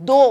2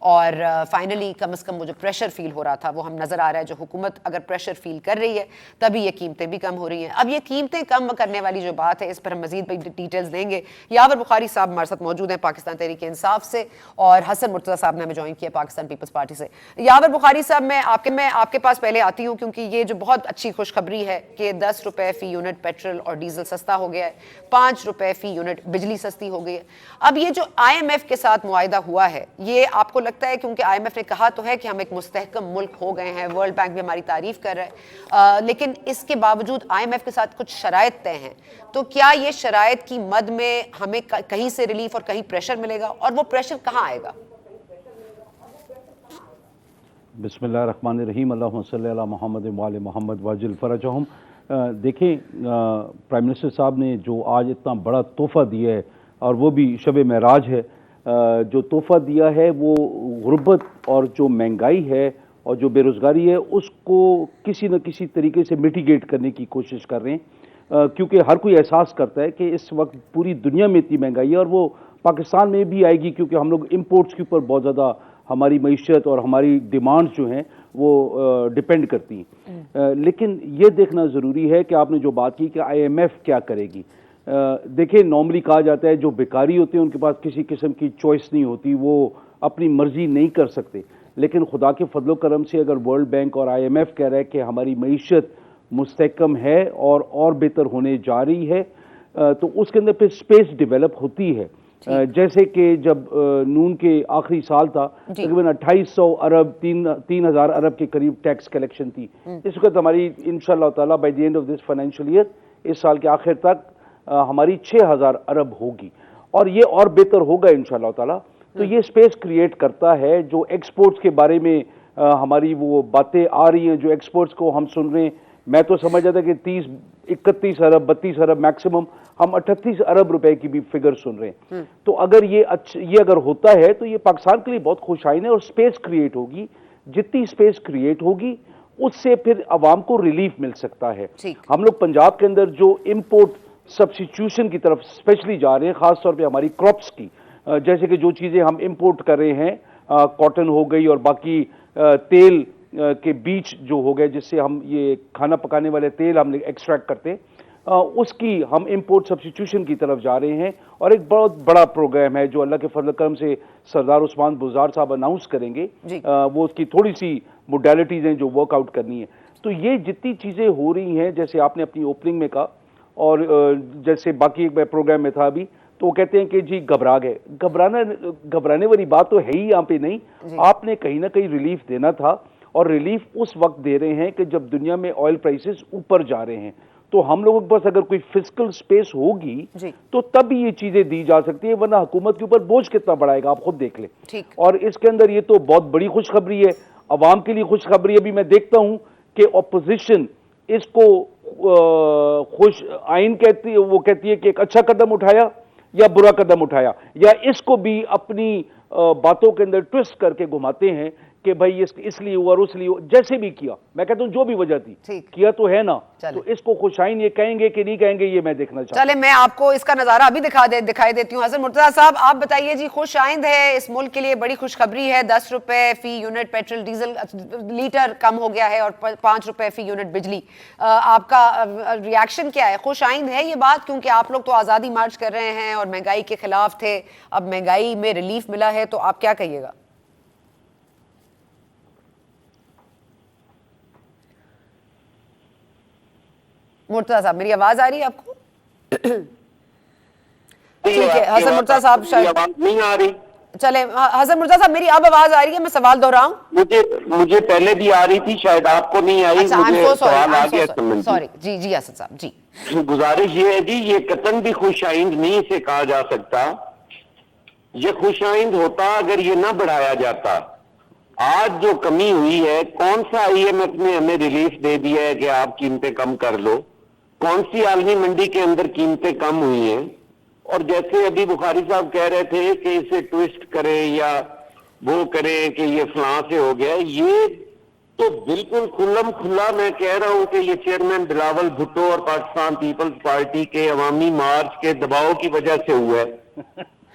اور فائنلی کم از کم وہ جو پریشر فیل ہو رہا تھا وہ ہم نظر آ رہا ہے, جو حکومت اگر پریشر فیل کر رہی ہے تبھی یہ قیمتیں بھی کم ہو رہی ہیں. اب یہ قیمتیں کم کرنے والی جو بات ہے اس پر ہم مزید ڈیٹیلز دیں گے. یاور بخاری صاحب ہمارے ساتھ موجود ہیں پاکستان تحریک انصاف سے, اور حسن مرتضیٰ صاحب نے ہمیں جوائن کیا پاکستان پیپلز پارٹی سے. یاور بخاری صاحب میں آپ کے پاس پہلے آتی ہوں کیونکہ یہ جو بہت اچھی خوشخبری ہے کہ 10 روپے فی یونٹ پیٹرول اور ڈیزل سستا ہو گیا ہے, 5 روپے فی یونٹ بجلی سستی ہو گئی ہے. اب یہ جو آئی ایم ایف کے ساتھ معاہدہ ہوا ہے, یہ آپ کو لگتا ہے, کیونکہ آئی ایم ایف نے کہا تو ہے کہ ہم ایک مستحکم ملک ہو گئے ہیں, ورلڈ بینک بھی ہماری تعریف کر رہا ہے, لیکن اس کے باوجود آئی ایم ایف کے ساتھ کچھ شرائط طے ہیں, تو کیا یہ شرائط کی مد میں ہمیں کہیں سے ریلیف اور کہیں پریشر ملے گا, اور وہ پریشر کہاں آئے گا؟ بسم اللہ الرحمن الرحیم. اللہم صلی علی محمد وآل محمد واجل فرجہم. دیکھیں پرائم منسٹر صاحب نے جو آج اتنا بڑا تحفہ دیا ہے, اور وہ بھی شب معراج ہے, جو تحفہ دیا ہے وہ غربت اور جو مہنگائی ہے اور جو بے روزگاری ہے اس کو کسی نہ کسی طریقے سے میٹیگیٹ کرنے کی کوشش کر رہے ہیں, کیونکہ ہر کوئی احساس کرتا ہے کہ اس وقت پوری دنیا میں اتنی مہنگائی ہے, اور وہ پاکستان میں بھی آئے گی کیونکہ ہم لوگ امپورٹس کے اوپر بہت زیادہ ہماری معیشت اور ہماری ڈیمانڈز جو ہیں وہ ڈیپینڈ کرتی ہیں. لیکن یہ دیکھنا ضروری ہے کہ آپ نے جو بات کی کہ آئی ایم ایف کیا کرے گی. دیکھیں نارملی کہا جاتا ہے جو بیکاری ہوتے ہیں ان کے پاس کسی قسم کی چوائس نہیں ہوتی, وہ اپنی مرضی نہیں کر سکتے. لیکن خدا کے فضل و کرم سے اگر ورلڈ بینک اور آئی ایم ایف کہہ رہا ہے کہ ہماری معیشت مستحکم ہے اور بہتر ہونے جا رہی ہے, تو اس کے اندر پھر اسپیس ڈیولپ ہوتی ہے. جیسے کہ جب نون کے آخری سال تھا تقریباً 2800 ارب 3000 ارب کے قریب ٹیکس کلیکشن تھی. اس وقت ہماری انشاءاللہ تعالیٰ by the end of this financial year, اس سال کے آخر تک ہماری 6000 ارب ہوگی, اور یہ اور بہتر ہوگا انشاءاللہ تعالیٰ. تو یہ اسپیس کریٹ کرتا ہے. جو ایکسپورٹس کے بارے میں ہماری وہ باتیں آ رہی ہیں, جو ایکسپورٹس کو ہم سن رہے ہیں, میں تو سمجھ جاتا کہ 31 ارب 32 ارب میکسیمم, ہم 38 ارب روپے کی بھی فگر سن رہے ہیں. تو اگر یہ اگر ہوتا ہے تو یہ پاکستان کے لیے بہت خوش آئین ہے, اور اسپیس کریٹ ہوگی. جتنی اسپیس کریٹ ہوگی اس سے پھر عوام کو ریلیف مل سکتا ہے. ہم لوگ پنجاب کے اندر جو امپورٹ سبسٹیٹیوشن کی طرف اسپیشلی جا رہے ہیں, خاص طور پہ ہماری کراپس کی, جیسے کہ جو چیزیں ہم امپورٹ کر رہے ہیں, کاٹن ہو گئی اور باقی تیل کے بیج جو ہو گئے جس سے ہم یہ کھانا پکانے والے تیل ہم ایکسٹریکٹ کرتے ہیں, اس کی ہم امپورٹ سبسٹیٹیوشن کی طرف جا رہے ہیں. اور ایک بہت بڑا پروگرام ہے جو اللہ کے فضل کرم سے سردار عثمان بزدار صاحب اناؤنس کریں گے, وہ اس کی تھوڑی سی موڈیلٹیز ہیں جو ورک آؤٹ کرنی ہے. تو یہ جتنی چیزیں ہو رہی ہیں, جیسے آپ نے اپنی اوپننگ میں کہا, اور جیسے باقی ایک پروگرام میں تھا ابھی, تو وہ کہتے ہیں کہ جی گھبرا گئے. گھبرانے والی بات تو ہے ہی یہاں پہ نہیں. آپ نے کہیں نہ کہیں ریلیف دینا تھا, اور ریلیف اس وقت دے رہے ہیں کہ جب دنیا میں آئل پرائسز اوپر جا رہے ہیں. تو ہم لوگوں کے پاس اگر کوئی فزیکل سپیس ہوگی تو تب یہ چیزیں دی جا سکتی ہیں, ورنہ حکومت کے اوپر بوجھ کتنا بڑھائے گا آپ خود دیکھ لیں. اور اس کے اندر یہ تو بہت بڑی خوشخبری ہے, عوام کے لیے خوشخبری. ابھی میں دیکھتا ہوں کہ اپوزیشن اس کو خوش آئین کہتی ہے, وہ کہتی ہے کہ ایک اچھا قدم اٹھایا یا برا قدم اٹھایا, یا اس کو بھی اپنی باتوں کے اندر ٹوسٹ کر کے گھماتے ہیں کہ بھائی اس لیے ہوا اور اس لیے ہوا. جیسے بھی کیا, میں کہتا ہوں جو بھی وجہ تھی کیا تو ہے نا, تو اس کو خوشائن یہ کہیں گے کہ نہیں کہیں گے, یہ میں دیکھنا چاہتا ہوں. چلے میں آپ کو اس کا نظارہ ابھی دکھائی دیتی ہوں. حسن مرتضیٰ صاحب آپ بتائیے جی, خوش آئند ہے, اس ملک کے لیے بڑی خوشخبری ہے, 10 روپے فی یونٹ پیٹرول ڈیزل لیٹر کم ہو گیا ہے اور 5 روپے فی یونٹ بجلی. آپ کا ریاکشن کیا ہے؟ خوش آئند ہے یہ بات؟ کیونکہ آپ لوگ تو آزادی مارچ کر رہے ہیں اور مہنگائی کے خلاف تھے, اب مہنگائی میں ریلیف ملا ہے, تو آپ کیا کہیے گا؟ مرتضیٰ صاحب میری آواز آ رہی ہے آپ کو؟ ٹھیک ہے حسن مرتضیٰ صاحب شاید نہیں آ رہی. چلے حسن مرتضیٰ صاحب میری اب آواز آ رہی ہے, میں سوال دہراؤں. مجھے پہلے بھی آ رہی تھی, شاید آپ کو نہیں آئی. مجھے سوال آ گیا. سوری جی حسن صاحب جی. گزارش یہ ہے جی, یہ قطعاً بھی خوش آئند نہیں اسے کہا جا سکتا. یہ خوش آئند ہوتا اگر یہ نہ بڑھایا جاتا. آج جو کمی ہوئی ہے, کون سا آئی ایم ایف نے ہمیں ریلیف دے دیا ہے کہ آپ قیمتیں کم کر لو؟ کون سی عالمی منڈی کے اندر قیمتیں کم ہوئی ہیں؟ اور جیسے ابھی بخاری صاحب کہہ رہے تھے کہ اسے ٹویسٹ کریں یا وہ کریں کہ یہ فلاں سے ہو گیا, یہ تو بالکل کھلم کھلا میں کہہ رہا ہوں کہ یہ چیئرمین بلاول بھٹو اور پاکستان پیپلز پارٹی کے عوامی مارچ کے دباؤ کی وجہ سے ہوا ہے.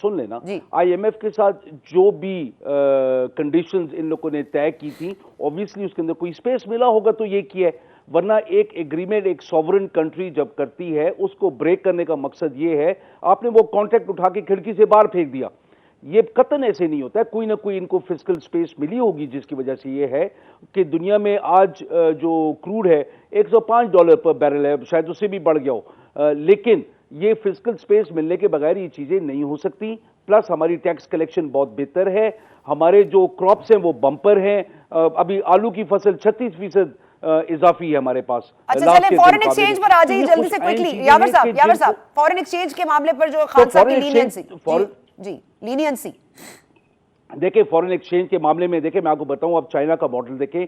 سن لینا, جی. IMF کے ساتھ جو بھی کنڈیشنز ان لوگوں نے طے کی تھی, obviously اس کے اندر کوئی اسپیس ملا ہوگا تو یہ کیا ہے, ورنہ ایک ایگریمنٹ ایک سوورن کنٹری جب کرتی ہے اس کو بریک کرنے کا مقصد یہ ہے, آپ نے وہ کانٹریکٹ اٹھا کے کھڑکی سے باہر پھینک دیا, یہ قطعاً ایسے نہیں ہوتا ہے. کوئی نہ کوئی ان کو فزیکل سپیس ملی ہوگی, جس کی وجہ سے یہ ہے کہ دنیا میں آج جو کروڈ ہے $105 پر بیرل ہے, شاید اس سے بھی بڑھ گیا ہو, لیکن یہ فزیکل سپیس ملنے کے بغیر یہ چیزیں نہیں ہو سکتی. پلس ہماری ٹیکس کلیکشن بہت بہتر ہے, ہمارے جو کراپس ہیں وہ بمپر ہیں, ابھی آلو کی فصل 36% اضافی ہے ہمارے پاس. اچھا چلیں فورن ایکسچینج پر آ جائیے جلدی سے کوئکلی. یاور صاحب فورن ایکسچینج کے معاملے پر جو خان صاحب کی لینینسی, جی لینینسی دیکھیں فورن ایکسچینج کے معاملے میں, دیکھیں میں آپ کو بتاؤں, اب چائنا کا ماڈل دیکھیں,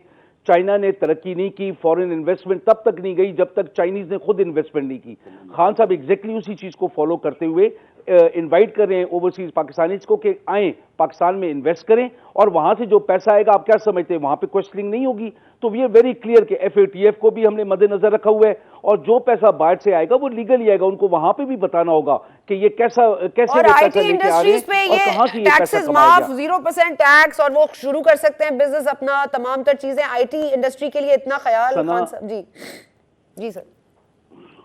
چائنا نے ترقی نہیں کی, فورن انویسٹمنٹ تب تک نہیں گئی جب تک چائنیز نے خود انویسٹمنٹ نہیں کی. خان صاحب ایگزیکٹلی اسی چیز کو فالو کرتے ہوئے انوائٹ کر رہے ہیں اوورسیز پاکستانیز کو کہ آئیں پاکستان میں انویسٹ کریں, اور وہاں سے جو پیسہ آئے گا آپ کیا سمجھتے ہیں وہاں پہ کوسٹنگ نہیں ہوگی. تو وی آر ویری کلیئر کہ FATF کو بھی ہم نے مد نظر رکھا ہوا ہے, اور جو پیسہ باہر سے آئے گا وہ لیگل آئے گا, ان کو وہاں پہ بھی بتانا ہوگا کہ یہ کیسے اور آئی ٹی انڈسٹریز پہ یہ ٹیکسز معاف, 0% ٹیکس, اور وہ شروع کر سکتے ہیں بزنس اپنا, تمام تر چیزیں. آئی ٹی انڈسٹری کے لیے اتنا خیال خان صاحب. جی جی سر.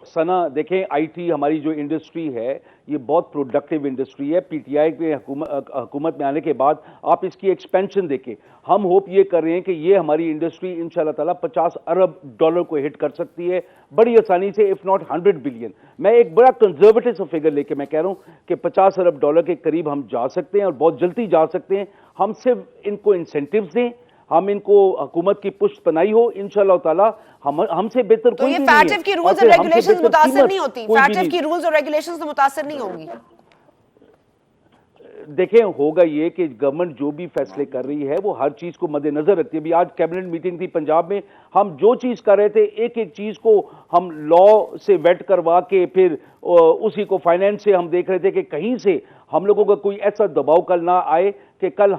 سنا دیکھیں آئی ٹی ہماری جو انڈسٹری ہے یہ بہت پروڈکٹیو انڈسٹری ہے. پی ٹی آئی کے حکومت میں آنے کے بعد آپ اس کی ایکسپینشن دیکھیں, ہم ہوپ یہ کر رہے ہیں کہ یہ ہماری انڈسٹری انشاءاللہ تعالیٰ $50 ارب کو ہٹ کر سکتی ہے بڑی آسانی سے, اف ناٹ 100 بلین. میں ایک بڑا کنزرویٹو سا فگر لے کے میں کہہ رہا ہوں کہ $50 ارب کے قریب ہم جا سکتے ہیں, اور بہت جلدی جا سکتے ہیں. ہم صرف ان کو انسینٹیوز دیں, ہم ان کو حکومت کی پشت پناہی ہو, انشاءاللہ تعالیٰ ہم سے بہتر کوئی نہیں ہے. تو یہ فیٹف کی رولز اور ریگولیشنز متاثر نہیں ہوتی, فیٹف کی رولز اور ریگولیشنز تو متاثر نہیں ہوں گی. دیکھیں ہوگا یہ کہ گورنمنٹ جو بھی فیصلے کر رہی ہے وہ ہر چیز کو مد نظر رکھتی ہے. ابھی آج کیبنٹ میٹنگ تھی پنجاب میں, ہم جو چیز کر رہے تھے ایک ایک چیز کو ہم لا سے ویٹ کروا کے پھر اسی کو فائنینس سے ہم دیکھ رہے تھے کہ کہیں سے ہم لوگوں کا کوئی ایسا دباؤ کل نہ آئے کہ کل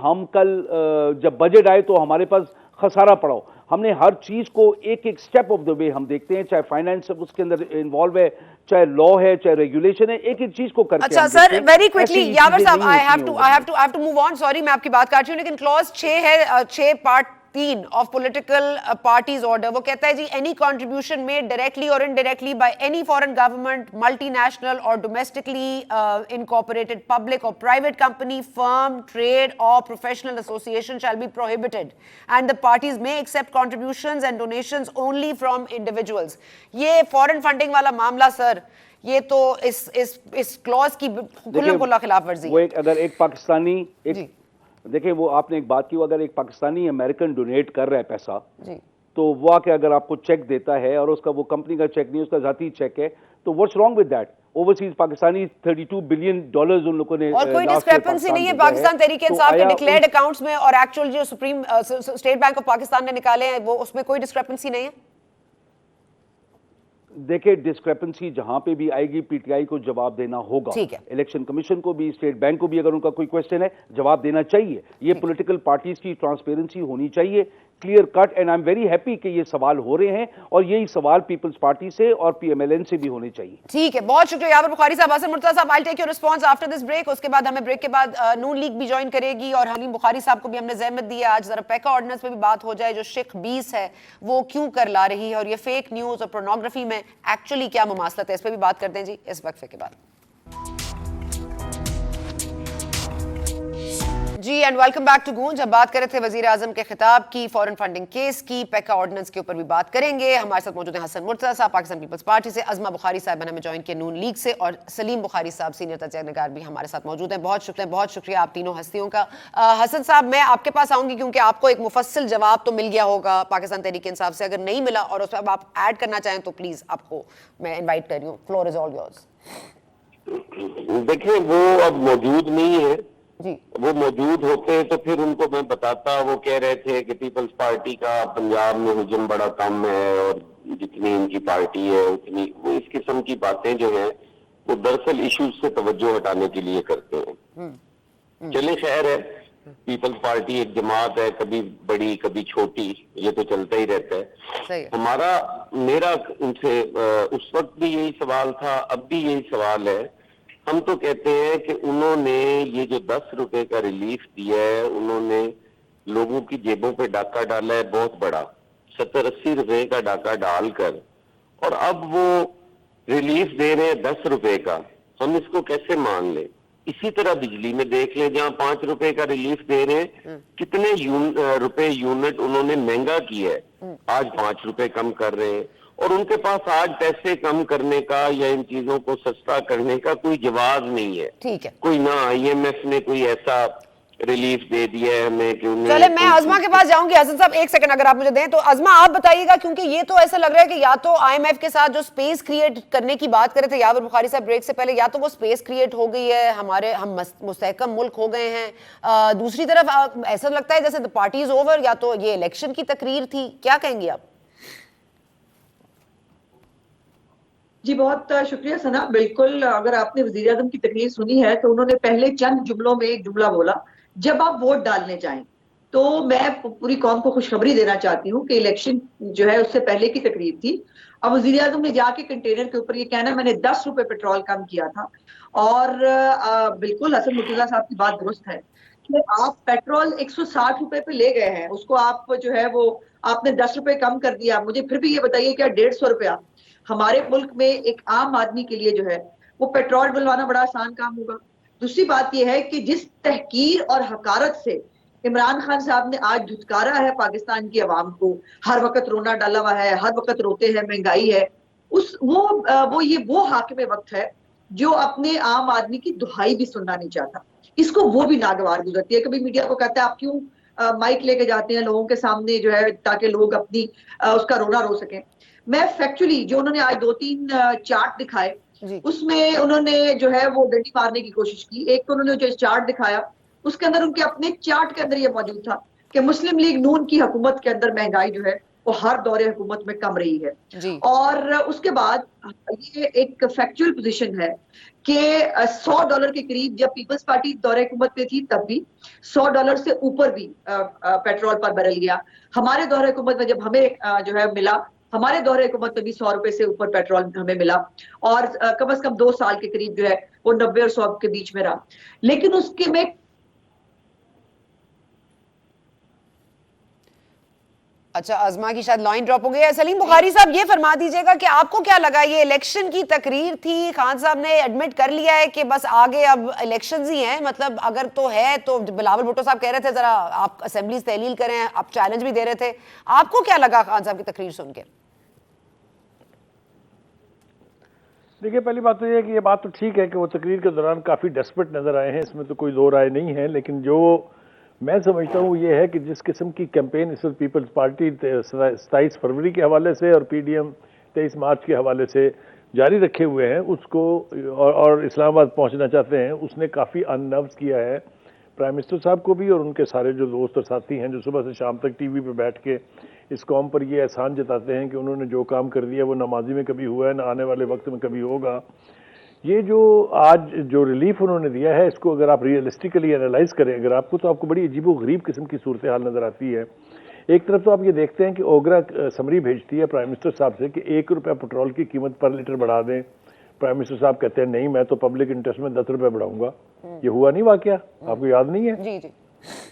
جب بجٹ آئے تو ہمارے پاس خسارہ پڑا. ہم نے ہر چیز کو ایک ایک سٹیپ آف دا وے ہم دیکھتے ہیں, چاہے فائنینس اس کے اندر انوالو ہے, چاہے لا ہے, چاہے ریگولیشن ہے, ایک ایک چیز کو کر کے. اچھا سر ویری کوئکلی یاور صاحب, I have to move on, sorry میں آپ کی بات کاٹ رہی ہوں, لیکن کلوز 6 ہے, 6 part 3 of political parties order, وہ کہتا ہے جی اینی کنٹریبیوشن میڈ ڈائریکٹلی اور indirectly by any foreign government, multi national اور ڈومیسٹکلی انکارپوریٹڈ پبلک اور پرائیویٹ کمپنی, فرم, ٹریڈ اور professional association shall be prohibited and the parties may accept contributions and donations only from individuals. یہ فورن funding والا معاملہ سر, یہ تو اس close کی کھلم کھلا خلاف ورزی ہے. اگر ایک پاکستانی دیکھیں وہ آپ نے ایک بات کی, اگر ایک پاکستانی امریکن ڈونیٹ کر رہا ہے پیسہ, تو وہ آ کے اگر آپ کو چیک دیتا ہے اور اس کا وہ کمپنی کا چیک نہیں, اس کا ذاتی چیک ہے, تو what's wrong with that? Overseas Pakistani $32 billion ان لوگوں نے, اور کوئی ڈسکریپنسی نہیں ہے پاکستان تحریک انصاف کے ڈکلیئرڈ اکاؤنٹس میں اور ایکچوئل جو supreme state bank of Pakistan نے نکالے ہیں, وہ اس میں کوئی ڈسکریپنسی نہیں ہے. دیکھیں ڈسکریپنسی جہاں پہ بھی آئے گی پی ٹی آئی کو جواب دینا ہوگا, الیکشن کمیشن کو بھی, اسٹیٹ بینک کو بھی اگر ان کا کوئی کوشچن ہے جواب دینا چاہیے. یہ پولیٹیکل پارٹیز کی ٹرانسپیرنسی ہونی چاہیے, clear cut. And I am very happy کہ یہ سوال ہو رہے ہیں, اور یہی سوال پیپلز پارٹی سے اور PMLN سے بھی ہونے چاہیے. ٹھیک ہے, بہت شکریہ یاور بخاری صاحب. حسن مرتضیٰ صاحب, I'll take your response after this break. اس کے بعد ہمیں بریک کے بعد نون لیگ بھی جوائن کرے گی, اور حلیم بخاری صاحب کو بھی ہم نے زحمت دی ہے آج ذرا پیکا آرڈیننس پہ بھی بات ہو جائے, جو شق 20 ہے وہ کیوں کر لا رہی ہے, اور یہ فیک نیوز اور پورنوگرافی میں ایکچولی کیا مماثلت ہے, اس پہ بھی بات کرتے ہیں جی اس وقفے کے بعد. جی اینڈ ویلکم بیک ٹو گونج. اب بات کر رہے تھے وزیر اعظم کے خطاب کی, فورن فنڈنگ کیس کی, پیکا آرڈیننس کے اوپر بھی بات کریں گے. ہمارے ساتھ موجود ہیں حسن مرتضیٰ صاحب پاکستان پیپلز پارٹی سے, ازما بخاری صاحب نے ہمیں جوائن کیا نون لیگ سے, اور سلیم بخاری صاحب سینئر تجزیہ نگار بھی ہمارے ساتھ موجود ہیں. بہت شکریہ آپ تینوں ہستیوں کا. حسن صاحب میں آپ کے پاس آؤں گی کیونکہ آپ کو ایک مفصل جواب تو مل گیا ہوگا پاکستان تحریک انصاف سے, اگر نہیں ملا اور اس پہ اب آپ ایڈ کرنا چاہیں تو پلیز آپ کو میں انوائٹ کر رہی ہوں, فلور از آل یورز. دیکھیں وہ اب موجود نہیں ہے, جی وہ موجود ہوتے تو پھر ان کو میں بتاتا. وہ کہہ رہے تھے کہ پیپلز پارٹی کا پنجاب میں حجم بڑا کم ہے, اور جتنی ان کی پارٹی ہے اتنی, وہ اس قسم کی باتیں جو ہیں وہ دراصل ایشوز سے توجہ ہٹانے کے لیے کرتے ہیں. چلے خیر ہے, پیپلز پارٹی ایک جماعت ہے, کبھی بڑی کبھی چھوٹی, یہ تو چلتا ہی رہتا ہے. میرا ان سے اس وقت بھی یہی سوال تھا, اب بھی یہی سوال ہے ہم تو کہتے ہیں کہ انہوں نے یہ جو 10 روپے کا ریلیف دیا ہے انہوں نے لوگوں کی جیبوں پہ ڈاکہ ڈالا ہے بہت بڑا، 70-80 روپے کا ڈاکہ ڈال کر، اور اب وہ ریلیف دے رہے ہیں 10 روپے کا. ہم اس کو کیسے مان لیں؟ اسی طرح بجلی میں دیکھ لیں، جہاں 5 روپے کا ریلیف دے رہے ہیں، کتنے روپے یونٹ انہوں نے مہنگا کیا ہے، آج 5 روپے کم کر رہے ہیں. اور ان کے پاس آج پیسے کم کرنے کا یا ان چیزوں کو سستا کرنے کا کوئی جواز نہیں ہے. ٹھیک ہے، کوئی نہ آئی ایم ایف نے کوئی ایسا ریلیف دے دیا ہے ہمیں کہ انہیں. چلے میں عظما کے پاس جاؤں گی. حسن صاحب ایک سیکنڈ اگر آپ مجھے دیں تو عظما آپ بتائیے گا، کیونکہ یہ تو ایسا لگ رہا ہے کہ یا تو آئی ایم ایف کے ساتھ جو سپیس کریٹ کرنے کی بات کرے تھے یاور بخاری صاحب بریک سے پہلے، یا تو وہ سپیس کریٹ ہو گئی ہے، ہم مستحکم ملک ہو گئے ہیں. دوسری طرف ایسا لگتا ہے جیسے پارٹی از اوور، یا تو یہ الیکشن کی تقریر تھی. کیا کہیں گے آپ؟ جی بہت شکریہ ثنا. بالکل اگر آپ نے وزیر اعظم کی تقریر سنی ہے تو انہوں نے پہلے چند جملوں میں ایک جملہ بولا، جب آپ ووٹ ڈالنے جائیں. تو میں پوری قوم کو خوشخبری دینا چاہتی ہوں کہ الیکشن جو ہے اس سے پہلے کی تقریر تھی. اب وزیر اعظم نے جا کے کنٹینر کے اوپر یہ کہنا میں نے 10 روپے پیٹرول کم کیا تھا. اور بالکل حسن مرتضیٰ صاحب کی بات درست ہے کہ آپ پیٹرول 160 روپے پہ لے گئے ہیں، اس کو آپ جو ہے وہ آپ نے 10 روپے کم کر دیا. مجھے پھر بھی یہ بتائیے کیا 150 روپیہ ہمارے ملک میں ایک عام آدمی کے لیے جو ہے وہ پیٹرول ڈلوانا بڑا آسان کام ہوگا؟ دوسری بات یہ ہے کہ جس تحقیر اور حقارت سے عمران خان صاحب نے آج دھتکارا ہے پاکستان کی عوام کو، ہر وقت رونا ڈالا ہوا ہے، ہر وقت روتے ہیں، مہنگائی ہے، وہ حاکم وقت ہے جو اپنے عام آدمی کی دہائی بھی سننا نہیں چاہتا. اس کو وہ بھی ناگوار گزرتی ہے. کبھی میڈیا کو کہتا ہے آپ کیوں مائک لے کے جاتے ہیں لوگوں کے سامنے جو ہے تاکہ لوگ اپنی اس کا رونا رو سکیں. میں فیکچولی جو انہوں نے آج 2-3 چارٹ دکھائے اس میں انہوں نے جو ہے وہ ڈنڈی مارنے کی کوشش کی. ایک تو انہوں نے جو چارٹ دکھایا اس کے اندر ان کے اپنے چارٹ کے اندر یہ موجود تھا کہ مسلم لیگ نون کی حکومت کے اندر مہنگائی جو ہے وہ ہر دور حکومت میں کم رہی ہے. اور اس کے بعد یہ ایک فیکچوئل پوزیشن ہے کہ $100 کے قریب جب پیپلز پارٹی دور حکومت پہ تھی تب بھی $100 سے اوپر بھی پیٹرول پر بیرل گیا. ہمارے دور حکومت میں جب ہمیں جو ہے ملا، ہمارے دور حکومت میں بھی 100 روپے سے اوپر پیٹرول ہمیں ملا، اور کم از کم 2 سال کے قریب جو ہے وہ 90 اور 100 کے بیچ میں رہا. لیکن اس کے میں اچھا عظما کی شاید لائن ڈراپ ہو گئی ہے. سلیم بخاری صاحب یہ فرما دیجئے گا کہ آپ کو کیا لگا، یہ الیکشن کی تقریر تھی؟ خان صاحب نے ایڈمٹ کر لیا ہے کہ بس آگے اب الیکشنز ہی ہیں، مطلب اگر تو ہے تو بلاول بھٹو صاحب کہہ رہے تھے ذرا آپ اسمبلیز تحلیل کریں، آپ چیلنج بھی دے رہے تھے. آپ کو کیا لگا خان صاحب کی تقریر سن کے؟ دیکھیے پہلی بات تو یہ ہے کہ یہ بات تو ٹھیک ہے کہ وہ تقریر کے دوران کافی ڈیسپریٹ نظر آئے ہیں، اس میں تو کوئی دو رائے نہیں ہے. لیکن جو میں سمجھتا ہوں یہ ہے کہ جس قسم کی کیمپین اس وقت پیپلز پارٹی 27 فروری کے حوالے سے اور پی ڈی ایم 23 مارچ کے حوالے سے جاری رکھے ہوئے ہیں اس کو اور اسلام آباد پہنچنا چاہتے ہیں، اس نے کافی اننروز کیا ہے پرائم منسٹر صاحب کو بھی اور ان کے سارے جو دوست اور ساتھی ہیں جو صبح سے شام تک ٹی وی پہ بیٹھ کے اس قوم پر یہ احسان جتاتے ہیں کہ انہوں نے جو کام کر دیا وہ نہ ماضی میں کبھی ہوا ہے نہ آنے والے وقت میں کبھی ہوگا. یہ جو آج جو ریلیف انہوں نے دیا ہے اس کو اگر آپ ریئلسٹیکلی انالائز کریں اگر آپ کو، تو آپ کو بڑی عجیب و غریب قسم کی صورتحال نظر آتی ہے. ایک طرف تو آپ یہ دیکھتے ہیں کہ اوگرا سمری بھیجتی ہے پرائم منسٹر صاحب سے کہ 1 روپیہ پیٹرول کی قیمت پر لیٹر بڑھا دیں. پرائم منسٹر صاحب کہتے ہیں نہیں میں تو پبلک انٹرسٹ میں 10 روپے بڑھاؤں گا. یہ ہوا نہیں واقعہ؟ آپ کو یاد نہیں ہے؟ جی جی.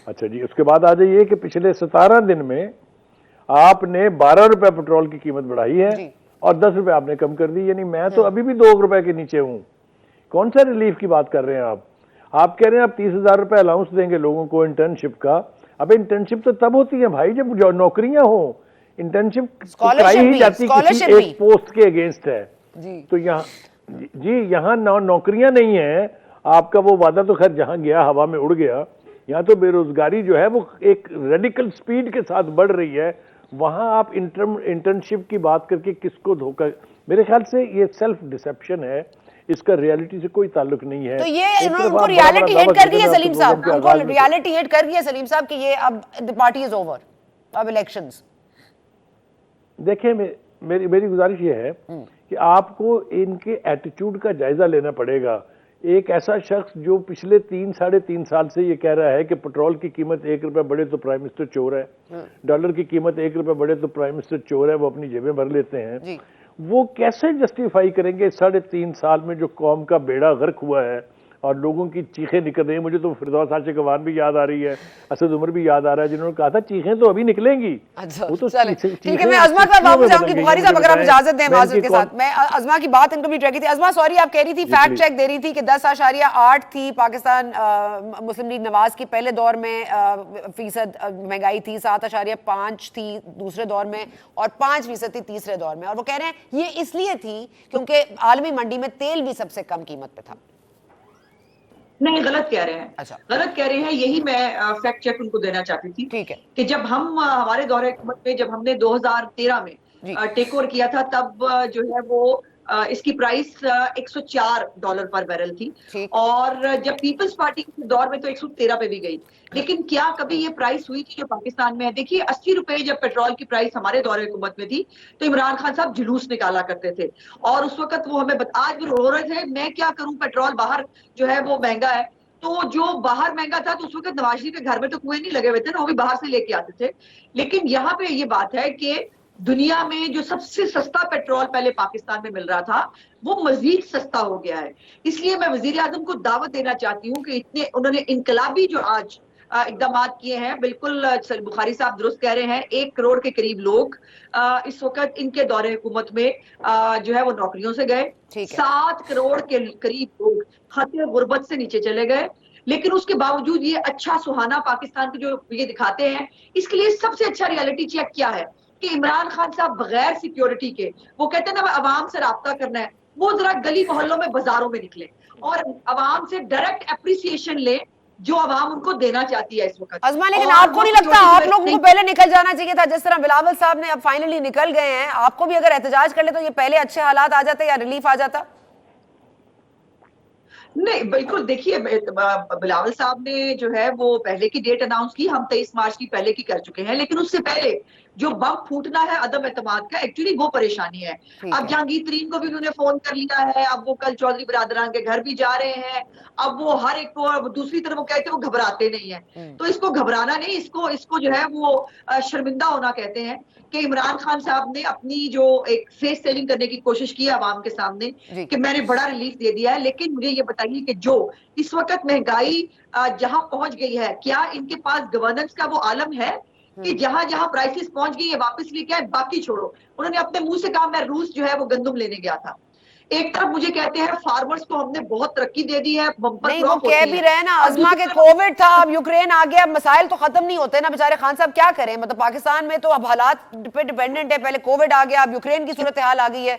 اچھا جی. اس کے بعد آ جائیے کہ پچھلے 17 دن میں آپ نے 12 روپے پیٹرول کی قیمت بڑھائی ہے اور 10 روپے آپ نے کم کر دی. یعنی میں تو ابھی بھی 2 روپے کے نیچے ہوں. کون سا ریلیف کی بات کر رہے ہیں آپ؟ آپ کہہ رہے ہیں آپ 30,000 روپے الاؤنس دیں گے لوگوں کو انٹرنشپ کا. اب انٹرنشپ تو تب ہوتی ہے بھائی جب جو نوکریاں ہوں. انٹرنشپ کرائی ہی جاتی کسی ایک پوسٹ کے اگینسٹ ہے. تو یہاں نوکریاں نہیں ہیں. آپ کا وہ وعدہ تو خیر جہاں گیا ہوا میں اڑ گیا. یہاں تو بے روزگاری جو ہے وہ ایک ریڈیکل سپیڈ کے ساتھ بڑھ رہی ہے. وہاں آپ انٹرنشپ کی بات کر کے کس کو دھوکہ، میرے خیال سے یہ سیلف ڈسیپشن ہے، اس کا ریالٹی سے کوئی تعلق نہیں ہے. تو یہ انہوں کو ریالٹی ہٹ کر دی ہے سلیم صاحب، ان کو ریالٹی ہٹ کر دی ہے سلیم صاحب کہ یہ اب پارٹی از اوور، اب الیکشنز. دیکھیں میری گزارش یہ ہے کہ آپ کو ان کے ایٹیٹیوڈ کا جائزہ لینا پڑے گا. ایک ایسا شخص جو پچھلے 3-3.5 سال سے یہ کہہ رہا ہے کہ پیٹرول کی قیمت 1 روپے بڑھے تو پرائم منسٹر چور ہے، ڈالر کی قیمت 1 روپے بڑھے تو پرائم منسٹر چور ہے، وہ اپنی جیبیں بھر لیتے ہیں. وہ کیسے جسٹیفائی کریں گے 3.5 سال میں جو قوم کا بیڑا غرق ہوا ہے اور لوگوں کی چیخیں نکل رہی ہیں. مجھے تو فردوس عاشق گوان بھی یاد آ رہی ہے, اسد عمر بھی یاد آ رہا ہے, جنہوں نے کہا تھا چیخیں تو ابھی نکلیں گی. وہ تو ٹھیک ہے, میں ازما صاحب واپس جاؤں گی. بخاری صاحب اگر آپ اجازت دیں معذرت کے ساتھ, میں ازما کی بات انکمپلیٹ رہ گئی تھی. ازما سوری, آپ کہہ رہی تھی, فیکٹ چیک دے رہی تھی کہ 10.8 تھی پاکستان مسلم لیگ نواز کی پہلے دور میں فیصد مہنگائی تھی, 7.5 تھی دوسرے دور میں, اور 5% تھی تیسرے دور میں. اور وہ کہہ رہے ہیں یہ اس لیے تھی کیونکہ عالمی منڈی میں تیل بھی سب سے کم قیمت پہ تھا. نہیں, غلط کہہ رہے ہیں. اچھا, غلط کہہ رہے ہیں. یہی میں فیکٹ چیک ان کو دینا چاہتی تھی. ٹھیک ہے, کہ جب ہم ہمارے دور حکومت میں جب ہم نے 2013 میں ٹیک اوور کیا تھا, تب جو ہے وہ اس کی پرائس $104 پر بیرل تھی, اور جب پیپلز پارٹی کے دور میں تو 113 پہ بھی گئی. لیکن کیا کبھی یہ پرائس ہوئی تھی جو پاکستان میں ہے؟ دیکھیے 80 روپے جب پیٹرول کی پرائس ہمارے دور حکومت میں تھی تو عمران خان صاحب جلوس نکالا کرتے تھے, اور اس وقت وہ ہمیں آج بھی رو رہے تھے میں کیا کروں, پیٹرول باہر جو ہے وہ مہنگا ہے. تو جو باہر مہنگا تھا تو اس وقت نواز شریف کے گھر میں تو کنویں نہیں لگے ہوئے تھے نا, وہ بھی باہر سے لے کے آتے تھے. لیکن یہاں پہ یہ بات ہے کہ دنیا میں جو سب سے سستا پیٹرول پہلے پاکستان میں مل رہا تھا وہ مزید سستا ہو گیا ہے. اس لیے میں وزیر اعظم کو دعوت دینا چاہتی ہوں کہ انہوں نے انقلابی جو آج اقدامات کیے ہیں, بالکل بخاری صاحب درست کہہ رہے ہیں, 1 کروڑ کے قریب لوگ اس وقت ان کے دور حکومت میں جو ہے وہ نوکریوں سے گئے. 7 کروڑ کے قریب لوگ خط غربت سے نیچے چلے گئے. لیکن اس کے باوجود یہ اچھا سہانا پاکستان کو جو یہ دکھاتے ہیں, اس کے لیے سب سے اچھا ریالٹی چیک کیا ہے کہ عمران خان صاحب بغیر سیکیورٹی کے, وہ کہتے ہیں نا عوام سے رابطہ کرنا ہے, وہ ذرا گلی محلوں میں بازاروں میں نکلے اور عوام سے ڈائریکٹ اپریسیشن لے جو عوام ان کو دینا چاہتی ہے اس وقت. ازما, لیکن آپ کو نہیں لگتا آپ لوگوں کو پہلے نکل جانا چاہیے تھا جس طرح بلاول صاحب نے اب فائنلی نکل گئے ہیں؟ آپ کو بھی اگر احتجاج کر لے تو یہ پہلے اچھے حالات آ جاتے یا ریلیف آ جاتا؟ نہیں بالکل, دیکھیے بلاول صاحب نے جو ہے وہ پہلے کی ڈیٹ اناؤنس کی, ہم 23 مارچ کی پہلے کی کر چکے ہیں, لیکن اس سے پہلے جو بم پھوٹنا ہے عدم اعتماد کا, ایکچولی وہ پریشانی ہے. اب جہانگیر ترین کو بھی انہوں نے فون کر لیا ہے, اب وہ کل چودھری برادران کے گھر بھی جا رہے ہیں, اب وہ ہر ایک کو, دوسری طرف وہ کہتے ہیں وہ گھبراتے نہیں ہیں, تو اس کو گھبرانا نہیں, اس کو جو ہے وہ شرمندہ ہونا کہتے ہیں کہ عمران خان صاحب نے اپنی جو ایک فیس سیلنگ کرنے کی کوشش کی ہے عوام کے سامنے کہ میں نے بڑا ریلیف دے دیا ہے. لیکن مجھے یہ بتائیے کہ جو اس وقت مہنگائی جہاں پہنچ گئی ہے, کیا ان کے پاس گورننس کا وہ عالم ہے کہ جہاں جہاں پرائسز پہنچ گئی ہے واپس لے کے آئے, باقی چھوڑو. انہوں نے اپنے منہ سے کہا میں روس جو ہے وہ گندم لینے گیا تھا. ایک طرف مجھے کہتے ہیں فارمرز کو ہم نے بہت ترقی دے دی ہے, نہیں وہ کہہ بھی رہے نا ازما کے کووڈ تھا, اب یوکرین آ گیا, مسائل تو ختم نہیں ہوتے نا بیچارے. خان صاحب کیا کریں, مطلب پاکستان میں تو اب حالات پہ ڈیپینڈنٹ ہے, پہلے کووڈ آ گیا, اب یوکرین کی صورتحال آ گئی ہے.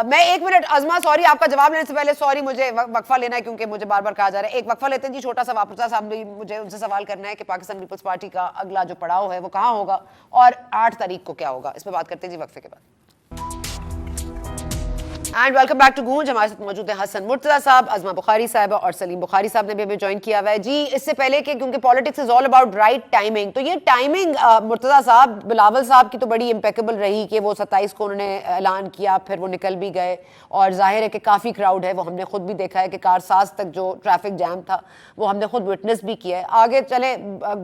میں 1 منٹ ازما, سوری آپ کا جواب لینے سے پہلے, سوری مجھے وقفہ لینا ہے کیونکہ مجھے بار بار کہا جا رہا ہے. ایک وقفہ لیتے ہیں جی چھوٹا سا. واپس صاحب مجھے ان سے سوال کرنا ہے کہ پاکستان پیپلز پارٹی کا اگلا جو پڑاؤ ہے وہ کہاں ہوگا اور 8 تاریخ کو کیا ہوگا, اس پہ بات کرتے ہیں جی وقفے کے بعد. اینڈ ویلکم بیک ٹو گونج. ہمارے ساتھ موجود ہیں حسن مرتضیٰ صاحب, ازما بخاری صاحبہ اور سلیم بخاری صاحب نے بھی ہمیں جوائن کیا ہوا ہے. جی اس سے پہلے کہ کیونکہ politics is all about right timing, تو یہ ٹائمنگ مرتضیٰ صاحب بلاول صاحب کی تو بڑی امپیکیبل رہی کہ وہ 27 کو انہوں نے اعلان کیا, پھر وہ نکل بھی گئے, اور ظاہر ہے کہ کافی کراؤڈ ہے, وہ ہم نے خود بھی دیکھا ہے کہ کارساز تک جو ٹریفک جام تھا وہ ہم نے خود وٹنس بھی کیا ہے. آگے چلے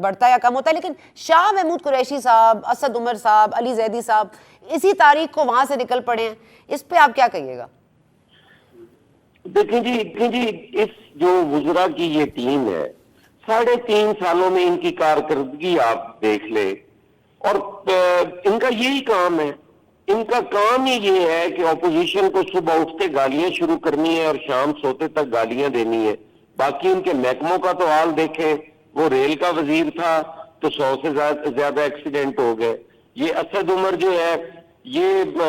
بڑھتا یا کم ہوتا ہے, لیکن شاہ محمود قریشی صاحب, اسد عمر صاحب, علی زیدی صاحب اسی تاریخ کو وہاں سے نکل پڑے ہیں, اس پہ آپ کیا کہیے گا؟ دیکھیں جی اس جو وزراء کی یہ ٹیم ہے, 3.5 سالوں میں ان کی کارکردگی آپ دیکھ لیں, اور ان کا یہی کام ہے. ان کا کام ہی یہ ہے کہ اپوزیشن کو صبح اٹھتے گالیاں شروع کرنی ہے اور شام سوتے تک گالیاں دینی ہے. باقی ان کے محکموں کا تو حال دیکھیں, وہ ریل کا وزیر تھا تو 100 سے زیادہ ایکسیڈنٹ ہو گئے. یہ اسد عمر جو ہے یہ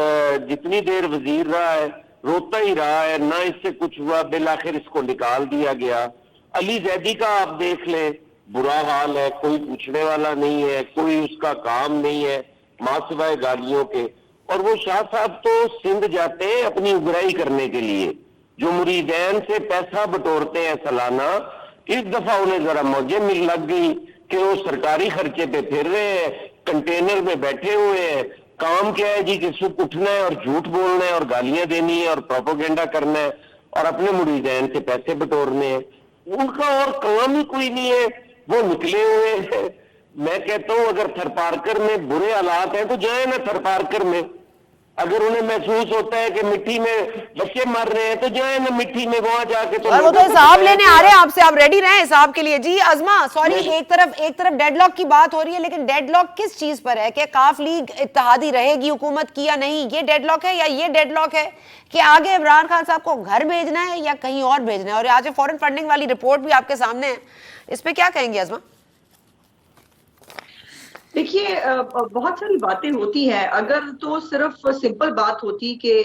جتنی دیر وزیر رہا ہے روتا ہی رہا ہے, نہ اس سے کچھ ہوا, بالآخر اس کو نکال دیا گیا. علی زیدی کا آپ دیکھ لیں, برا حال ہے, کوئی پوچھنے والا نہیں ہے, کوئی اس کا کام نہیں ہے ماں سوائے گالیوں کے. اور وہ شاہ صاحب تو سندھ جاتے ہیں اپنی اگرائی کرنے کے لیے, جو مریدین سے پیسہ بٹورتے ہیں سالانہ. اس دفعہ انہیں ذرا موجے مل لگ گئی کہ وہ سرکاری خرچے پہ پھر رہے ہیں, کنٹینر میں بیٹھے ہوئے ہیں. کام کیا ہے جی کہ صبح اٹھنا ہے اور جھوٹ بولنا ہے اور گالیاں دینی ہے اور پروپیگنڈا کرنا ہے اور اپنے مریدین سے پیسے بٹورنے ہیں. ان کا اور کام ہی کوئی نہیں ہے, وہ نکلے ہوئے ہیں. میں کہتا ہوں اگر تھرپارکر میں برے حالات ہیں تو جائیں نا تھرپارکر میں, اگر انہیں محسوس ہوتا ہے کہ مٹی میں بچے مر رہے ہیں تو جائیں نا مٹی میں وہاں جا کے. اور وہ تو حساب لینے آ رہے ہیں آپ سے, آپ ریڈی رہیں حساب کے لیے. جی عظما سوری, ایک طرف ڈیڈ لاک کی بات ہو رہی ہے, لیکن ڈیڈ لاک کس چیز پر ہے؟ کہ کاف لیگ اتحادی رہے گی حکومت کی یا نہیں, یہ ڈیڈ لاک ہے؟ یا یہ ڈیڈ لاک ہے کہ آگے عمران خان صاحب کو گھر بھیجنا ہے یا کہیں اور بھیجنا ہے؟ اور آج فورن فنڈنگ والی رپورٹ بھی آپ کے سامنے ہے, اس پہ کیا کہیں گے عظما؟ دیکھیے بہت ساری باتیں ہوتی ہیں. اگر تو صرف سمپل بات ہوتی کہ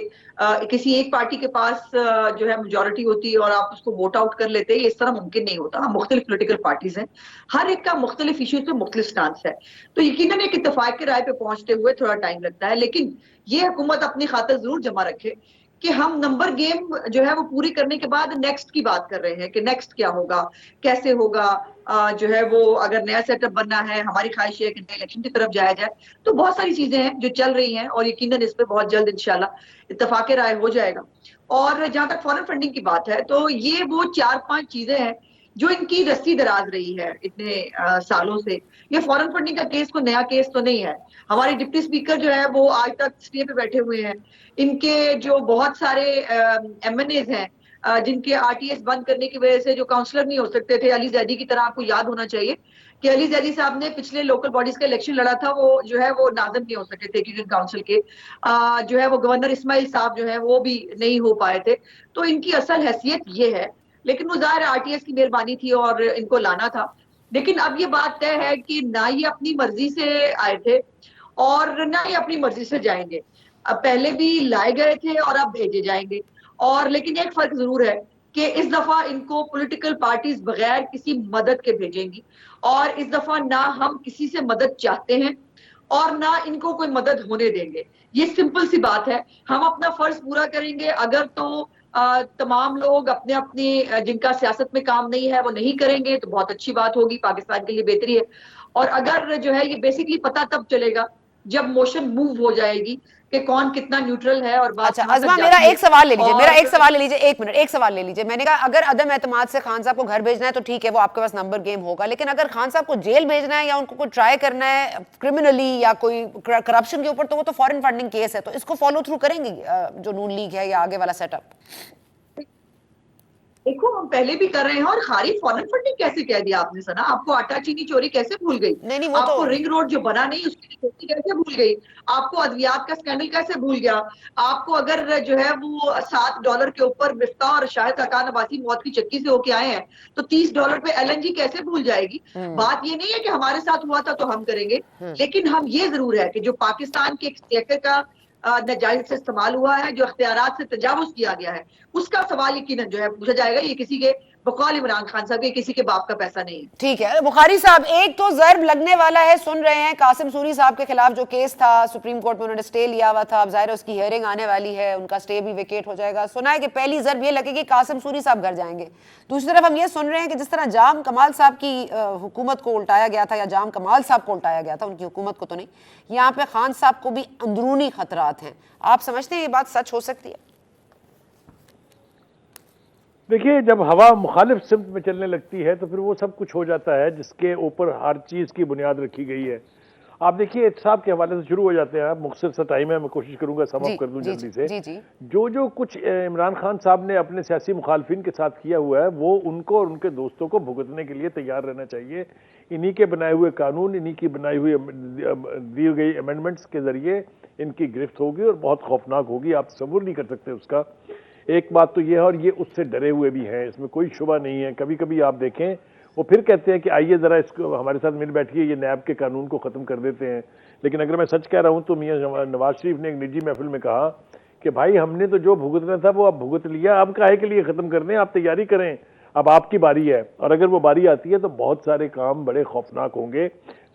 کسی ایک پارٹی کے پاس جو ہے میجورٹی ہوتی اور آپ اس کو ووٹ آؤٹ کر لیتے, اس طرح ممکن نہیں ہوتا. مختلف پولیٹیکل پارٹیز ہیں, ہر ایک کا مختلف ایشوز پہ مختلف سٹانس ہے, تو یقیناً ایک اتفاق کی رائے پہ پہنچتے ہوئے تھوڑا ٹائم لگتا ہے. لیکن یہ حکومت اپنی خاطر ضرور جمع رکھے کہ ہم نمبر گیم جو ہے وہ پوری کرنے کے بعد نیکسٹ کی بات کر رہے ہیں کہ نیکسٹ کیا ہوگا, کیسے ہوگا, جو ہے وہ اگر نیا سیٹ اپ بننا ہے, ہماری خواہش ہے کہ نئے الیکشن کی طرف جایا جائے. تو بہت ساری چیزیں ہیں جو چل رہی ہیں اور یقیناً اس پہ بہت جلد انشاءاللہ اتفاق رائے ہو جائے گا. اور جہاں تک فورن فنڈنگ کی بات ہے تو یہ وہ 4-5 چیزیں ہیں جو ان کی رسی دراز رہی ہے اتنے سالوں سے. یہ فورن فنڈنگ کا کیس کوئی نیا کیس تو نہیں ہے. ہمارے ڈپٹی اسپیکر جو ہے وہ آج تک اسٹے پہ بیٹھے ہوئے ہیں. ان کے جو بہت سارے ایم این ایز ہیں جن کے آر ٹی ایس بند کرنے کی وجہ سے جو کاؤنسلر نہیں ہو سکتے تھے, علی زیدی کی طرح آپ کو یاد ہونا چاہیے کہ علی زیدی صاحب نے پچھلے لوکل باڈیز کا الیکشن لڑا تھا, وہ جو ہے وہ ناظم نہیں ہو سکے تھے کیونکہ کاؤنسل کے جو ہے وہ گورنر اسماعیل صاحب جو ہے وہ بھی نہیں ہو پائے تھے. تو ان کی اصل حیثیت یہ ہے, لیکن وہ ظاہر آر ٹی ایس کی مہربانی تھی اور ان کو لانا تھا. لیکن اب یہ بات طے ہے کہ نہ یہ اپنی مرضی سے آئے تھے اور نہ یہ اپنی مرضی سے جائیں گے. اب پہلے بھی لائے گئے تھے اور اب بھیجے جائیں گے. اور لیکن ایک فرق ضرور ہے کہ اس دفعہ ان کو پولیٹیکل پارٹیز بغیر کسی مدد کے بھیجیں گی, اور اس دفعہ نہ ہم کسی سے مدد چاہتے ہیں اور نہ ان کو کوئی مدد ہونے دیں گے. یہ سمپل سی بات ہے. ہم اپنا فرض پورا کریں گے. اگر تو تمام لوگ اپنے اپنے جن کا سیاست میں کام نہیں ہے وہ نہیں کریں گے تو بہت اچھی بات ہوگی, پاکستان کے لیے بہتری ہے. اور اگر جو ہے یہ بیسکلی پتہ تب چلے گا جب موشن موو ہو جائے گی کہ کون کتنا نیوٹرل ہے. اور بات اچھا عظما میرا ایک سوال لے لیجیے, ایک منٹ ایک سوال لے لیجیے. میں نے کہا اگر عدم اعتماد سے خان صاحب کو گھر بھیجنا ہے تو ٹھیک ہے, وہ آپ کے پاس نمبر گیم ہوگا, لیکن اگر خان صاحب کو جیل بھیجنا ہے یا ان کو کوئی ٹرائی کرنا ہے کرمنلی یا کوئی کرپشن کے اوپر, تو وہ تو فورن فنڈنگ کیس ہے, تو اس کو فالو تھرو کریں گی جو نون لیگ ہے یا آگے والا سیٹ اپ؟ دیکھو ہم پہلے بھی کر رہے ہیں. اور خالی فورن فنڈنگ کیسے کہہ دیا آپ نے سنا؟ آپ کو آٹا چینی چوری کیسے بھول گئی؟ نہیں وہ آپ تو کو رنگ روڈ جو بنا نہیں اس کی چوری کیسے بھول گئی؟ آپ کو ادویات کا سکینڈل کیسے بھول گیا؟ آپ کو اگر جو ہے وہ $7 کے اوپر مفتاح اور شاہد خاقان عباسی موت کی چکی سے ہو کے آئے ہیں تو $30 پہ ایل این جی کیسے بھول جائے گی؟ بات یہ نہیں ہے کہ ہمارے ساتھ ہوا تھا تو ہم کریں گے, لیکن ہم یہ ضرور ہے کہ جو پاکستان کے ایک کا ناجائز سے استعمال ہوا ہے, جو اختیارات سے تجاوز کیا گیا ہے, اس کا سوال یقیناً جو ہے پوچھا جائے گا. یہ کسی کے بقول عمران خان صاحب, یہ کسی کے باپ کا پیسہ نہیں ہے. ٹھیک ہے بخاری صاحب, ایک تو ضرب لگنے والا ہے, سن رہے ہیں قاسم سوری صاحب کے خلاف جو کیس تھا سپریم کورٹ میں انہوں نے سٹے لیا ہوا تھا, اب ظاہر ہے اس کی ہیئرنگ آنے والی ہے, ان کا سٹے بھی ویکیٹ ہو جائے گا. سنا ہے کہ پہلی ضرب یہ لگے گی قاسم سوری صاحب گھر جائیں گے. دوسری طرف ہم یہ سن رہے ہیں کہ جس طرح جام کمال صاحب کی حکومت کو الٹایا گیا تھا, یا جام کمال صاحب کو الٹایا گیا تھا, ان کی حکومت کو تو نہیں, یہاں پہ خان صاحب کو بھی اندرونی خطرات ہیں. آپ سمجھتے ہیں یہ بات سچ ہو سکتی ہے؟ دیکھیے جب ہوا مخالف سمت میں چلنے لگتی ہے تو پھر وہ سب کچھ ہو جاتا ہے جس کے اوپر ہر چیز کی بنیاد رکھی گئی ہے. آپ دیکھیے احتساب کے حوالے سے شروع ہو جاتے ہیں. آپ مختصر سا ٹائم ہے, میں کوشش کروں گا سم اپ کر دوں جلدی سے. جو کچھ عمران خان صاحب نے اپنے سیاسی مخالفین کے ساتھ کیا ہوا ہے وہ ان کو اور ان کے دوستوں کو بھگتنے کے لیے تیار رہنا چاہیے. انہی کے بنائے ہوئے قانون, انہی کی بنائی ہوئی دی گئی امینڈمنٹس کے ذریعے ان کی گرفت ہوگی اور بہت خوفناک ہوگی. آپ تصور نہیں کر سکتے اس کا. ایک بات تو یہ ہے, اور یہ اس سے ڈرے ہوئے بھی ہیں, اس میں کوئی شبہ نہیں ہے. کبھی کبھی آپ دیکھیں وہ پھر کہتے ہیں کہ آئیے ذرا اس کو ہمارے ساتھ مل بیٹھیے, یہ نیب کے قانون کو ختم کر دیتے ہیں. لیکن اگر میں سچ کہہ رہا ہوں تو میاں نواز شریف نے ایک نجی محفل میں کہا کہ بھائی ہم نے تو جو بھگتنا تھا وہ اب بھگت لیا, اب کاہے کے لیے ختم کرنے, آپ تیاری کریں, اب آپ کی باری ہے. اور اگر وہ باری آتی ہے تو بہت سارے کام بڑے خوفناک ہوں گے.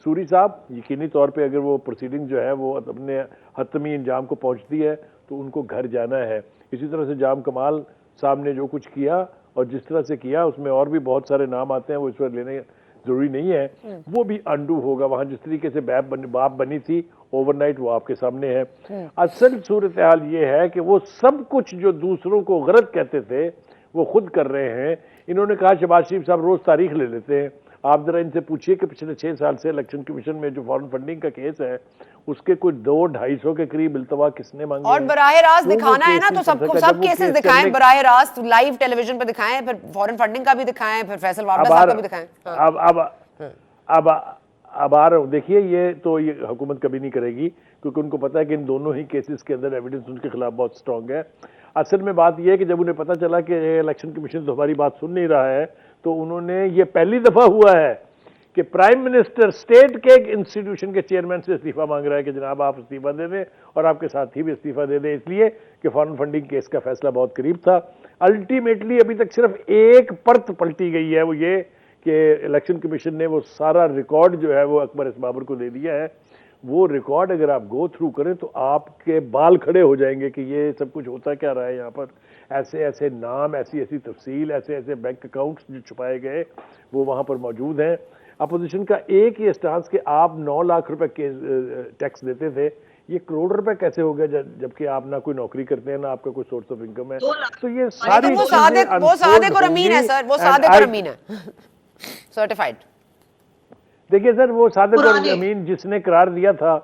سوری صاحب یقینی طور پہ اگر وہ پروسیڈنگ جو ہے وہ اپنے حتمی انجام کو پہنچتی ہے تو ان کو گھر جانا ہے. اسی طرح سے جام کمال صاحب نے جو کچھ کیا اور جس طرح سے کیا, اس میں اور بھی بہت سارے نام آتے ہیں, وہ اس پر لینے ضروری نہیں ہے, وہ بھی انڈو ہوگا. وہاں جس طریقے سے باپ بنی تھی اوور نائٹ وہ آپ کے سامنے ہے. اصل صورتحال یہ ہے کہ وہ سب کچھ جو دوسروں کو غلط کہتے تھے وہ خود کر رہے ہیں. انہوں نے کہا شہباز شریف صاحب روز تاریخ لے لیتے ہیں, آپ ذرا ان سے پوچھیے کہ پچھلے 6 سال سے الیکشن کمیشن میں جو فارن فنڈنگ کا کیس ہے اس کے کوئی 200-250 کے قریب التوا کس نے مانگے اور براہ راست دکھانا ہے نا تو سب کیسز دکھائیں، براہ راست لائیو ٹیلی ویژن پہ دکھائیں، پھر فارن فنڈنگ کا بھی دکھائیں، پھر فیصل وابڈا صاحب کا بھی دکھائیں. اب آ رہا ہوں. دیکھیے یہ تو یہ حکومت کبھی نہیں کرے گی کیونکہ ان کو پتا ہے کہ ان دونوں ہی کیسز کے اندر ایویڈنس ان کے خلاف بہت اسٹرانگ ہے. اصل میں بات یہ ہے کہ جب انہیں پتا چلا کہ الیکشن کمیشن تو ہماری بات سن نہیں رہا ہے تو انہوں نے، یہ پہلی دفعہ ہوا ہے کہ پرائم منسٹر اسٹیٹ کے انسٹیٹیوشن کے چیئرمین سے استعفیٰ مانگ رہا ہے کہ جناب آپ استعفیٰ دے دیں اور آپ کے ساتھی بھی استعفیٰ دے دیں، اس لیے کہ فارن فنڈنگ کیس کا فیصلہ بہت قریب تھا. الٹیمیٹلی ابھی تک صرف ایک پرت پلٹی گئی ہے، وہ یہ کہ الیکشن کمیشن نے وہ سارا ریکارڈ جو ہے وہ اکبر ایس بابر کو دے دیا ہے. وہ ریکارڈ اگر آپ گو تھرو کریں تو آپ کے بال کھڑے ہو جائیں گے کہ یہ سب کچھ ہوتا کیا رہا ہے یہاں پر. ایسے ایسے نام، ایسی ایسی تفصیل، ایسے ایسے بینک اکاؤنٹس جو چھپائے گئے وہ وہاں پر موجود ہیں. اپوزیشن کا ایک ہی اسٹانس کہ آپ 9 لاکھ روپے کے ٹیکس دیتے تھے، یہ کروڑ روپے کیسے ہو گیا جبکہ آپ نہ کوئی نوکری کرتے ہیں نہ آپ کا کوئی سورس آف انکم ہے. تو یہ ساری وہ صادق اور امین ہے سر، وہ صادق اور امین ہے سرٹیفائیڈ. دیکھیے سر، وہ صادق اور امین جس نے قرار دیا تھا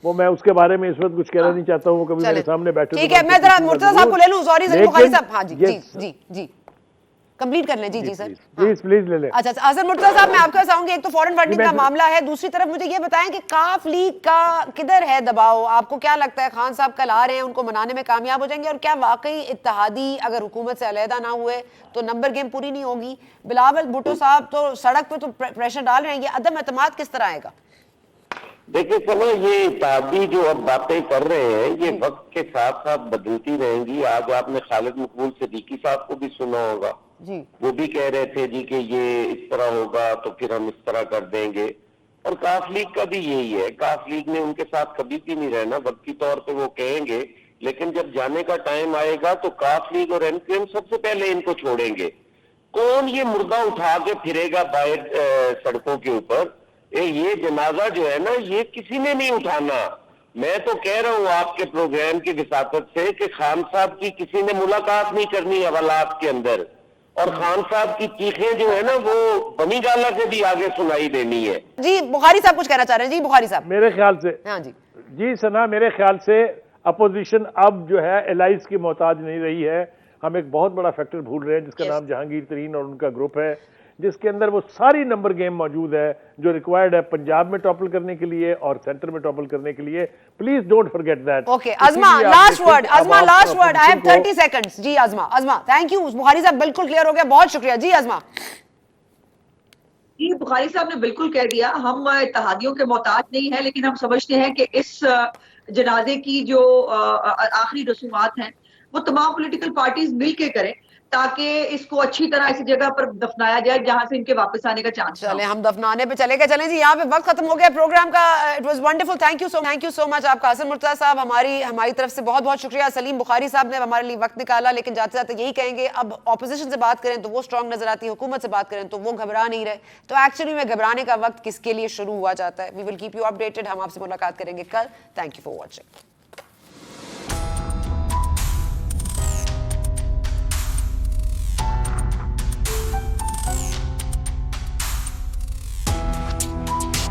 وہ میں اس کے بارے میں اس وقت کچھ کہنا نہیں چاہتا ہوں، وہ کبھی میرے سامنے بیٹھے. ٹھیک ہے، میں ذرا مرتضیٰ صاحب کو لے لوں. سوری سر بخاری صاحب. ہاں جی کمپلیٹ کر لیں. جی سر پلیز لے لیں. اچھا حسن مرتضیٰ صاحب، میں آپ کے پاس آؤں گی. ایک تو فورن فنڈنگ کا معاملہ ہے، دوسری طرف مجھے یہ بتائیں کہ کاف لیگ کا کدھر ہے دباؤ؟ آپ کو کیا لگتا ہے خان صاحب کل آ رہے ہیں، ان کو منانے میں کامیاب ہو جائیں گے؟ اور کیا واقعی اتحادی اگر حکومت سے علیحدہ نہ ہوئے تو نمبر گیم پوری نہیں ہوگی؟ بلاول بھٹو صاحب تو سڑک پہ تو پریشر ڈال رہے ہیں، یہ عدم اعتماد کس طرح آئے گا؟ دیکھیں چلو، یہ اتحادی جو اب باتیں کر رہے ہیں یہ وقت کے ساتھ ساتھ بدلتی رہیں گی. آج آپ نے خالد مقبول صدیقی صاحب کو بھی سنا ہوگا، وہ بھی کہہ رہے تھے جی کہ یہ اس طرح ہوگا تو پھر ہم اس طرح کر دیں گے. اور کاف لیگ کا بھی یہی ہے. کاف لیگ نے ان کے ساتھ کبھی بھی نہیں رہنا، وقتی طور پہ وہ کہیں گے، لیکن جب جانے کا ٹائم آئے گا تو کاف لیگ اور این پی ایم سب سے پہلے ان کو چھوڑیں گے. کون یہ مردہ اٹھا کے پھرے گا باہر سڑکوں کے اوپر؟ یہ جنازہ جو ہے نا یہ کسی نے نہیں اٹھانا. میں تو کہہ رہا ہوں آپ کے پروگرام کی وساطت سے کہ خان صاحب کی کسی نے ملاقات نہیں کرنی حوالات کے اندر، اور خان صاحب کی چیخیں جو ہے نا وہ بنی گالا سے بھی آگے سنائی دینی ہے. جی بخاری صاحب کچھ کہنا چاہ رہے ہیں. جی بخاری صاحب. میرے خیال سے ہاں جی سنا، میرے خیال سے اپوزیشن اب جو ہے الائز کی محتاج نہیں رہی ہے. ہم ایک بہت بڑا فیکٹر بھول رہے ہیں جس کا نام جہانگیر ترین اور ان کا گروپ ہے، جس کے اندر وہ ساری نمبر گیم موجود ہے جو ریکوائرڈ ہے پنجاب میں ٹاپل کرنے کے لیے اور سینٹر میں ٹاپل کرنے کے لیے. Please don't forget that. Okay Uzma, last word. Uzma last word. I have 30 seconds. جی ازما تھینک یو. بخاری صاحب بالکل کلیئر ہو گیا، بہت شکریہ. جی ازما. جی بخاری صاحب نے بالکل کہہ دیا، ہم اتحادیوں کے محتاج نہیں ہیں، لیکن ہم سمجھتے ہیں کہ اس جنازے کی جو آخری رسومات ہیں وہ تمام پولیٹیکل پارٹیز مل کے کریں تاکہ اس کو اچھی طرح ایسی جگہ پر دفنایا جائے جہاں سے ان کے واپس آنے کا چانس. چلیں ہم دفنانے پہ چلے گئے. چلیں جی یہاں پہ وقت ختم ہو گیا پروگرام کا. It was wonderful. Thank you so much آپ کا. حسن مرتضیٰ صاحب ہماری طرف سے بہت بہت شکریہ. سلیم بخاری صاحب نے ہمارے لیے وقت نکالا. لیکن جاتے جاتے یہی کہیں گے اب اپوزیشن سے بات کریں تو وہ اسٹرانگ نظر آتی ہے، حکومت سے بات کریں تو وہ گھبرا نہیں رہے. تو ایکچولی میں گھبرانے کا وقت کس کے لیے شروع ہوا جاتا ہے. وی ول کیپ یو اپڈیٹڈ. ہم آپ سے ملاقات کریں گے کل. Thank you for watching.